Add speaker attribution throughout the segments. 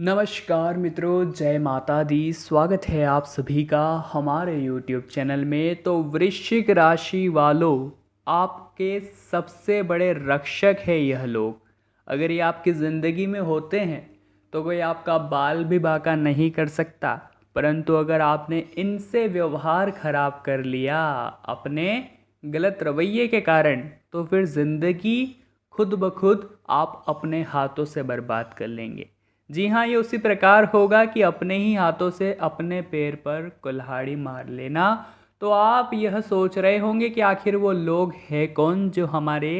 Speaker 1: नमस्कार मित्रों, जय माता दी। स्वागत है आप सभी का हमारे YouTube चैनल में। तो वृश्चिक राशि वालों, आपके सबसे बड़े रक्षक है यह लोग। अगर ये आपकी ज़िंदगी में होते हैं तो कोई आपका बाल भी बांका नहीं कर सकता, परंतु अगर आपने इनसे व्यवहार खराब कर लिया अपने गलत रवैये के कारण, तो फिर ज़िंदगी खुद ब खुद आप अपने हाथों से बर्बाद कर लेंगे। जी हाँ, ये उसी प्रकार होगा कि अपने ही हाथों से अपने पैर पर कुल्हाड़ी मार लेना। तो आप यह सोच रहे होंगे कि आखिर वो लोग हैं कौन जो हमारे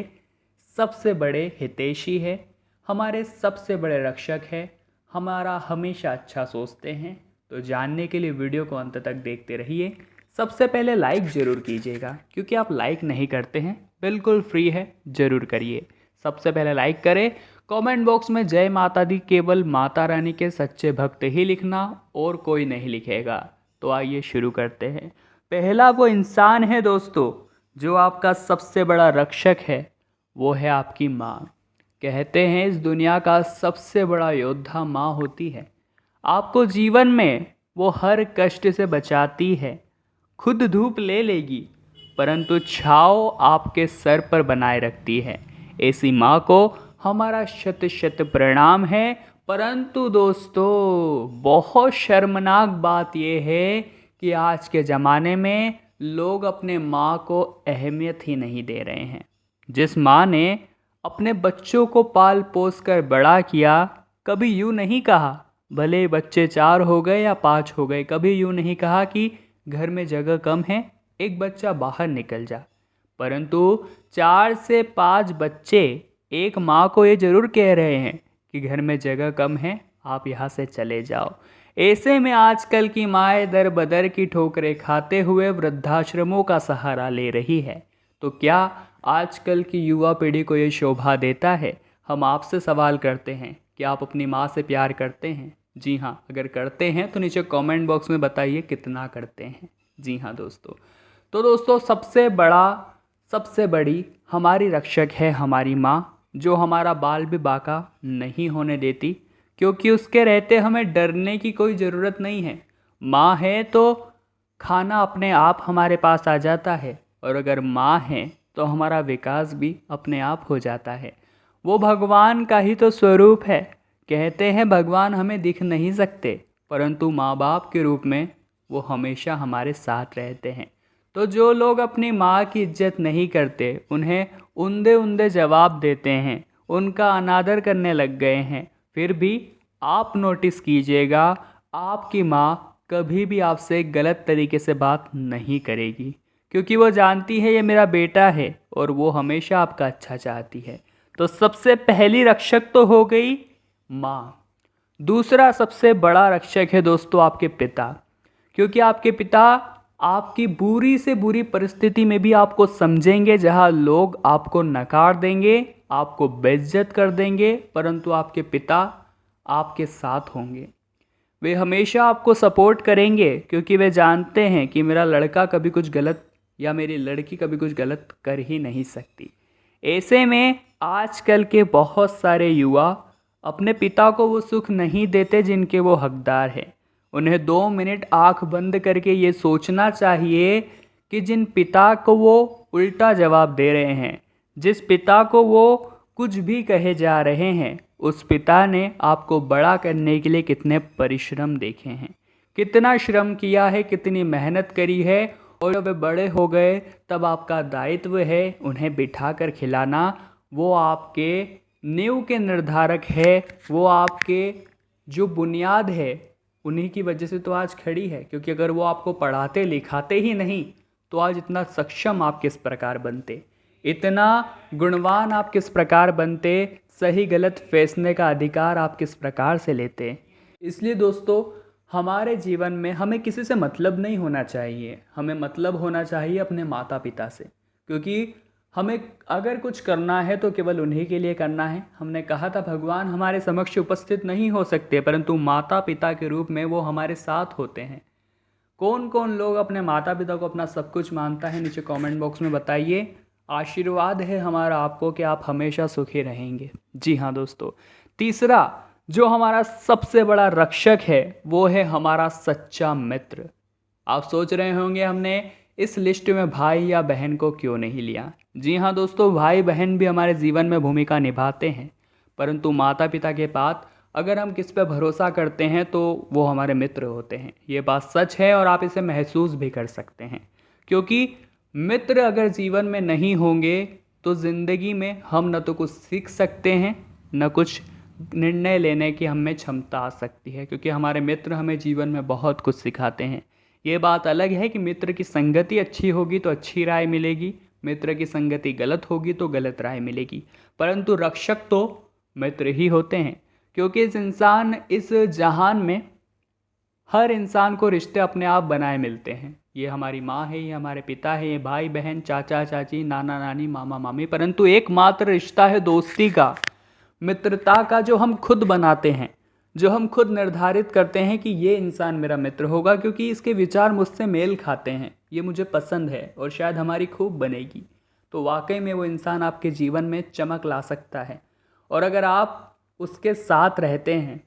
Speaker 1: सबसे बड़े हितैषी है, हमारे सबसे बड़े रक्षक है, हमारा हमेशा अच्छा सोचते हैं। तो जानने के लिए वीडियो को अंत तक देखते रहिए। सबसे पहले लाइक ज़रूर कीजिएगा, क्योंकि आप लाइक नहीं करते हैं। बिल्कुल फ्री है, ज़रूर करिए। सबसे पहले लाइक करें। कमेंट बॉक्स में जय माता दी केवल माता रानी के सच्चे भक्त ही लिखना, और कोई नहीं लिखेगा। तो आइए शुरू करते हैं। पहला वो इंसान है दोस्तों जो आपका सबसे बड़ा रक्षक है, वो है आपकी माँ। कहते हैं इस दुनिया का सबसे बड़ा योद्धा माँ होती है। आपको जीवन में वो हर कष्ट से बचाती है। खुद धूप ले लेगी, परंतु छाँव आपके सर पर बनाए रखती है। ऐसी माँ को हमारा शत शत प्रणाम है। परंतु दोस्तों, बहुत शर्मनाक बात यह है कि आज के ज़माने में लोग अपने माँ को अहमियत ही नहीं दे रहे हैं। जिस माँ ने अपने बच्चों को पाल पोस कर बड़ा किया, कभी यूँ नहीं कहा, भले बच्चे 4 हो गए या 5 हो गए, कभी यूँ नहीं कहा कि घर में जगह कम है, एक बच्चा बाहर निकल जा। परंतु 4 से 5 बच्चे एक माँ को ये ज़रूर कह रहे हैं कि घर में जगह कम है, आप यहाँ से चले जाओ। ऐसे में आजकल की माएँ दर बदर की ठोकरें खाते हुए वृद्धाश्रमों का सहारा ले रही है। तो क्या आजकल की युवा पीढ़ी को ये शोभा देता है? हम आपसे सवाल करते हैं कि आप अपनी माँ से प्यार करते हैं? जी हाँ, अगर करते हैं तो नीचे कमेंट बॉक्स में बताइए कितना करते हैं। जी हाँ दोस्तों, तो दोस्तों सबसे बड़ी हमारी रक्षक है हमारी माँ, जो हमारा बाल भी बांका नहीं होने देती, क्योंकि उसके रहते हमें डरने की कोई ज़रूरत नहीं है। माँ है तो खाना अपने आप हमारे पास आ जाता है, और अगर माँ है तो हमारा विकास भी अपने आप हो जाता है। वो भगवान का ही तो स्वरूप है। कहते हैं भगवान हमें दिख नहीं सकते, परंतु माँ बाप के रूप में वो हमेशा हमारे साथ रहते हैं। तो जो लोग अपनी माँ की इज्जत नहीं करते, उन्हें उंधे उंधे जवाब देते हैं, उनका अनादर करने लग गए हैं, फिर भी आप नोटिस कीजिएगा, आपकी माँ कभी भी आपसे गलत तरीके से बात नहीं करेगी, क्योंकि वो जानती है ये मेरा बेटा है और वो हमेशा आपका अच्छा चाहती है। तो सबसे पहली रक्षक तो हो गई माँ। दूसरा सबसे बड़ा रक्षक है दोस्तों आपके पिता, क्योंकि आपके पिता आपकी बुरी से बुरी परिस्थिति में भी आपको समझेंगे। जहाँ लोग आपको नकार देंगे, आपको बेइज्जत कर देंगे, परंतु आपके पिता आपके साथ होंगे। वे हमेशा आपको सपोर्ट करेंगे, क्योंकि वे जानते हैं कि मेरा लड़का कभी कुछ गलत या मेरी लड़की कभी कुछ गलत कर ही नहीं सकती। ऐसे में आजकल के बहुत सारे युवा अपने पिता को वो सुख नहीं देते जिनके वो हकदार हैं। उन्हें 2 मिनट आंख बंद करके ये सोचना चाहिए कि जिन पिता को वो उल्टा जवाब दे रहे हैं, जिस पिता को वो कुछ भी कहे जा रहे हैं, उस पिता ने आपको बड़ा करने के लिए कितने परिश्रम देखे हैं, कितना श्रम किया है, कितनी मेहनत करी है। और जब वे बड़े हो गए तब आपका दायित्व है उन्हें बिठा कर खिलाना। वो आपके नींव के निर्धारक है, वो आपके जो बुनियाद है, उन्हीं की वजह से तो आज खड़ी है। क्योंकि अगर वो आपको पढ़ाते लिखाते ही नहीं, तो आज इतना सक्षम आप किस प्रकार बनते, इतना गुणवान आप किस प्रकार बनते, सही गलत फैसले का अधिकार आप किस प्रकार से लेते। इसलिए दोस्तों, हमारे जीवन में हमें किसी से मतलब नहीं होना चाहिए, हमें मतलब होना चाहिए अपने माता पिता से। क्योंकि हमें अगर कुछ करना है तो केवल उन्हीं के लिए करना है। हमने कहा था भगवान हमारे समक्ष उपस्थित नहीं हो सकते, परंतु माता पिता के रूप में वो हमारे साथ होते हैं। कौन कौन लोग अपने माता पिता को अपना सब कुछ मानता है, नीचे कमेंट बॉक्स में बताइए। आशीर्वाद है हमारा आपको कि आप हमेशा सुखी रहेंगे। जी हाँ दोस्तों, तीसरा जो हमारा सबसे बड़ा रक्षक है वो है हमारा सच्चा मित्र। आप सोच रहे होंगे हमने इस लिस्ट में भाई या बहन को क्यों नहीं लिया। जी हाँ दोस्तों, भाई बहन भी हमारे जीवन में भूमिका निभाते हैं, परंतु माता पिता के बाद अगर हम किस पे भरोसा करते हैं तो वो हमारे मित्र होते हैं। ये बात सच है और आप इसे महसूस भी कर सकते हैं, क्योंकि मित्र अगर जीवन में नहीं होंगे तो ज़िंदगी में हम न तो कुछ सीख सकते हैं, न कुछ निर्णय लेने की हमें क्षमता आ सकती है, क्योंकि हमारे मित्र हमें जीवन में बहुत कुछ सिखाते हैं। ये बात अलग है कि मित्र की संगति अच्छी होगी तो अच्छी राय मिलेगी, मित्र की संगति गलत होगी तो गलत राय मिलेगी, परंतु रक्षक तो मित्र ही होते हैं। क्योंकि इस जहान में हर इंसान को रिश्ते अपने आप बनाए मिलते हैं। ये हमारी माँ है, ये हमारे पिता है, ये भाई बहन, चाचा चाची, नाना नानी, मामा मामी, परंतु एकमात्र रिश्ता है दोस्ती का, मित्रता का, जो हम खुद बनाते हैं, जो हम खुद निर्धारित करते हैं कि ये इंसान मेरा मित्र होगा क्योंकि इसके विचार मुझसे मेल खाते हैं, ये मुझे पसंद है और शायद हमारी खूब बनेगी। तो वाकई में वो इंसान आपके जीवन में चमक ला सकता है। और अगर आप उसके साथ रहते हैं,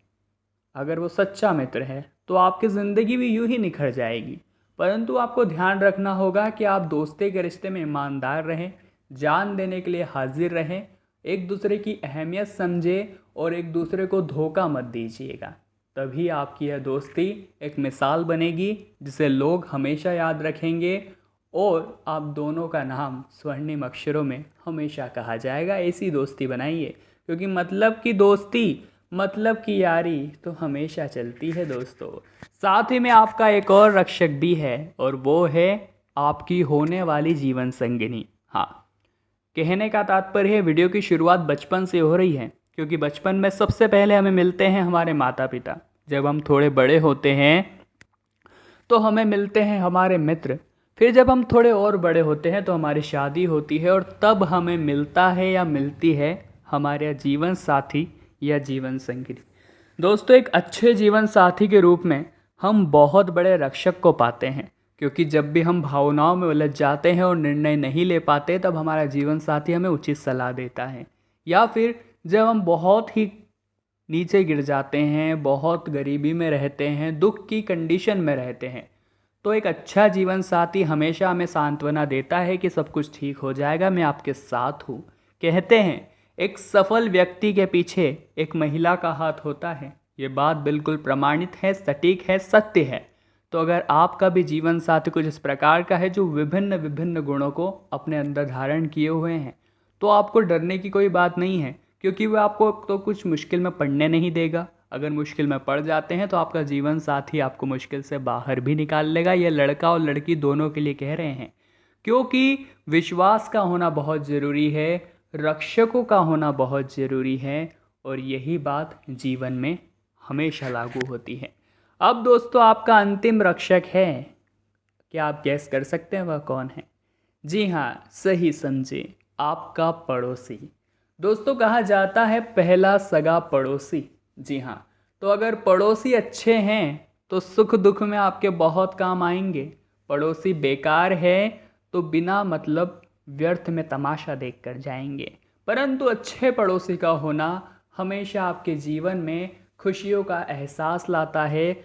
Speaker 1: अगर वो सच्चा मित्र है, तो आपकी ज़िंदगी भी यूं ही निखर जाएगी। परंतु आपको ध्यान रखना होगा कि आप दोस्ती के रिश्ते में ईमानदार रहें, जान देने के लिए हाजिर रहें, एक दूसरे की अहमियत समझें और एक दूसरे को धोखा मत दीजिएगा। तभी आपकी यह दोस्ती एक मिसाल बनेगी जिसे लोग हमेशा याद रखेंगे और आप दोनों का नाम स्वर्णिम अक्षरों में हमेशा कहा जाएगा। ऐसी दोस्ती बनाइए, क्योंकि मतलब की दोस्ती, मतलब की यारी तो हमेशा चलती है दोस्तों। साथ ही में आपका एक और रक्षक भी है और वो है आपकी होने वाली जीवन संगिनी। हाँ, कहने का तात्पर्य है वीडियो की शुरुआत बचपन से हो रही है, क्योंकि बचपन में सबसे पहले हमें मिलते हैं हमारे माता पिता। जब हम थोड़े बड़े होते हैं तो हमें मिलते हैं हमारे मित्र। फिर जब हम थोड़े और बड़े होते हैं तो हमारी शादी होती है और तब हमें मिलता है या मिलती है हमारे जीवन साथी या जीवन संगी। दोस्तों, एक अच्छे जीवन साथी के रूप में हम बहुत बड़े रक्षक को पाते हैं, क्योंकि जब भी हम भावनाओं में उलझ जाते हैं और निर्णय नहीं ले पाते, तब हमारा जीवन साथी हमें उचित सलाह देता है। या फिर जब हम बहुत ही नीचे गिर जाते हैं, बहुत गरीबी में रहते हैं, दुख की कंडीशन में रहते हैं, तो एक अच्छा जीवन साथी हमेशा हमें सांत्वना देता है कि सब कुछ ठीक हो जाएगा, मैं आपके साथ हूँ। कहते हैं एक सफल व्यक्ति के पीछे एक महिला का हाथ होता है। ये बात बिल्कुल प्रमाणित है, सटीक है, सत्य है। तो अगर आपका भी जीवन साथी कुछ इस प्रकार का है जो विभिन्न विभिन्न गुणों को अपने अंदर धारण किए हुए हैं, तो आपको डरने की कोई बात नहीं है, क्योंकि वह आपको तो कुछ मुश्किल में पड़ने नहीं देगा। अगर मुश्किल में पड़ जाते हैं तो आपका जीवन साथी आपको मुश्किल से बाहर भी निकाल लेगा। यह लड़का और लड़की दोनों के लिए कह रहे हैं, क्योंकि विश्वास का होना बहुत ज़रूरी है, रक्षकों का होना बहुत ज़रूरी है, और यही बात जीवन में हमेशा लागू होती है। अब दोस्तों, आपका अंतिम रक्षक है। क्या आप गैस कर सकते हैं वह कौन है? जी हाँ, सही समझे, आपका पड़ोसी। दोस्तों, कहा जाता है पहला सगा पड़ोसी। जी हाँ, तो अगर पड़ोसी अच्छे हैं तो सुख दुख में आपके बहुत काम आएंगे। पड़ोसी बेकार है तो बिना मतलब व्यर्थ में तमाशा देख कर जाएंगे। परंतु अच्छे पड़ोसी का होना हमेशा आपके जीवन में खुशियों का एहसास लाता है।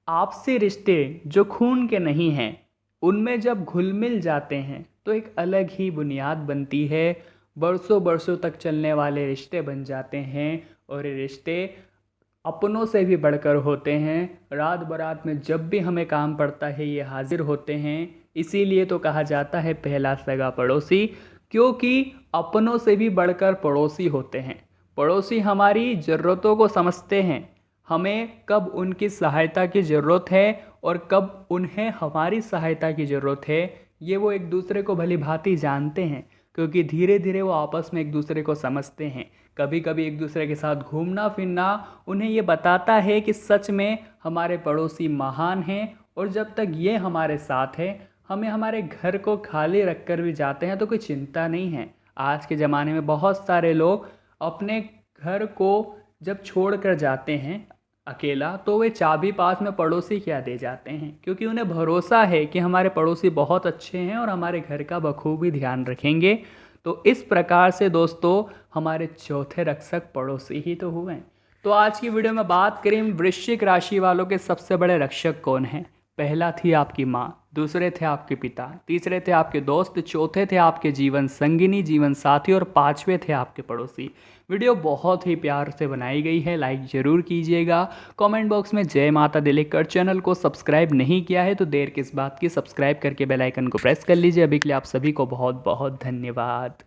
Speaker 1: आपसी रिश्ते जो खून के नहीं हैं, उनमें जब घुल मिल जाते हैं तो एक अलग ही बुनियाद बनती है। बरसों बरसों तक चलने वाले रिश्ते बन जाते हैं और ये रिश्ते अपनों से भी बढ़कर होते हैं। रात बरात में जब भी हमें काम पड़ता है ये हाजिर होते हैं। इसीलिए तो कहा जाता है पहला सगा पड़ोसी, क्योंकि अपनों से भी बढ़कर पड़ोसी होते हैं। पड़ोसी हमारी ज़रूरतों को समझते हैं, हमें कब उनकी सहायता की ज़रूरत है और कब उन्हें हमारी सहायता की ज़रूरत है, ये वो एक दूसरे को भली भांति जानते हैं, क्योंकि धीरे धीरे वो आपस में एक दूसरे को समझते हैं। कभी कभी एक दूसरे के साथ घूमना फिरना उन्हें ये बताता है कि सच में हमारे पड़ोसी महान हैं, और जब तक ये हमारे साथ है, हमें हमारे घर को खाली रख कर भी जाते हैं तो कोई चिंता नहीं है। आज के ज़माने में बहुत सारे लोग अपने घर को जब छोड़ कर जाते हैं अकेला, तो वे चाबी पास में पड़ोसी क्या दे जाते हैं, क्योंकि उन्हें भरोसा है कि हमारे पड़ोसी बहुत अच्छे हैं और हमारे घर का बखूबी ध्यान रखेंगे। तो इस प्रकार से दोस्तों, हमारे चौथे रक्षक पड़ोसी ही तो हुए हैं। तो आज की वीडियो में बात करें वृश्चिक राशि वालों के सबसे बड़े रक्षक कौन हैं। पहला थी आपकी माँ, दूसरे थे आपके पिता, तीसरे थे आपके दोस्त, चौथे थे आपके जीवन संगिनी जीवन साथी और पांचवे थे आपके पड़ोसी। वीडियो बहुत ही प्यार से बनाई गई है, लाइक ज़रूर कीजिएगा। कमेंट बॉक्स में जय माता दी लिखकर चैनल को सब्सक्राइब नहीं किया है तो देर किस बात की, सब्सक्राइब करके बेल आइकन को प्रेस कर लीजिए। अभी के लिए आप सभी को बहुत बहुत धन्यवाद।